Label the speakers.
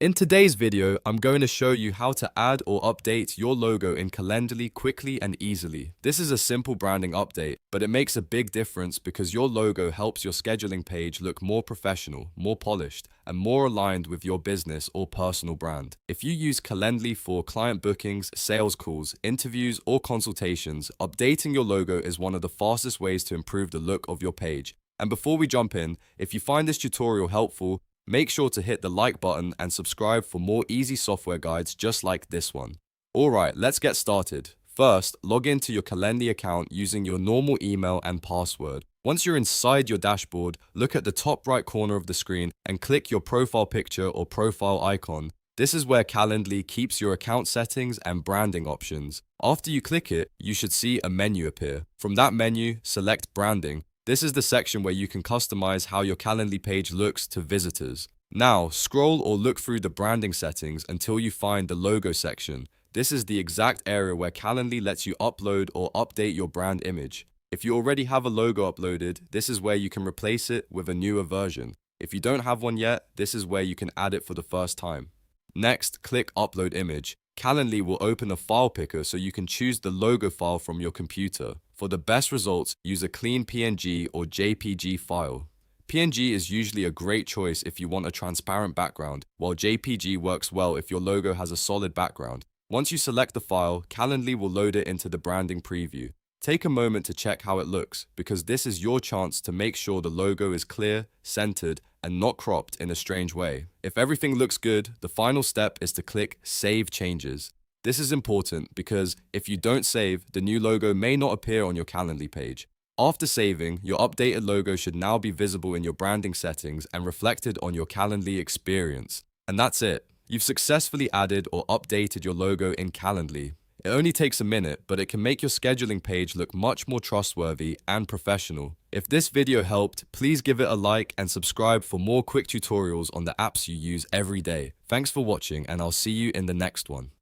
Speaker 1: In today's video, I'm going to show you how to add or update your logo in Calendly quickly and easily. This is a simple branding update, but it makes a big difference because your logo helps your scheduling page look more professional, more polished, and more aligned with your business or personal brand. If you use Calendly for client bookings, sales calls, interviews, or consultations, updating your logo is one of the fastest ways to improve the look of your page. And before we jump in, if you find this tutorial helpful, make sure to hit the like button and subscribe for more easy software guides just like this one. Alright, let's get started. First, log into your Calendly account using your normal email and password. Once you're inside your dashboard, look at the top right corner of the screen and click your profile picture or profile icon. This is where Calendly keeps your account settings and branding options. After you click it, you should see a menu appear. From that menu, select Branding. This is the section where you can customize how your Calendly page looks to visitors. Now, scroll or look through the branding settings until you find the logo section. This is the exact area where Calendly lets you upload or update your brand image. If you already have a logo uploaded, this is where you can replace it with a newer version. If you don't have one yet, this is where you can add it for the first time. Next, click Upload Image. Calendly will open a file picker so you can choose the logo file from your computer. For the best results, use a clean PNG or JPG file. PNG is usually a great choice if you want a transparent background, while JPG works well if your logo has a solid background. Once you select the file, Calendly will load it into the branding preview. Take a moment to check how it looks, because this is your chance to make sure the logo is clear, centered, and not cropped in a strange way. If everything looks good, the final step is to click Save Changes. This is important because if you don't save, the new logo may not appear on your Calendly page. After saving, your updated logo should now be visible in your branding settings and reflected on your Calendly experience. And that's it. You've successfully added or updated your logo in Calendly. It only takes a minute, but it can make your scheduling page look much more trustworthy and professional. If this video helped, please give it a like and subscribe for more quick tutorials on the apps you use every day. Thanks for watching, and I'll see you in the next one.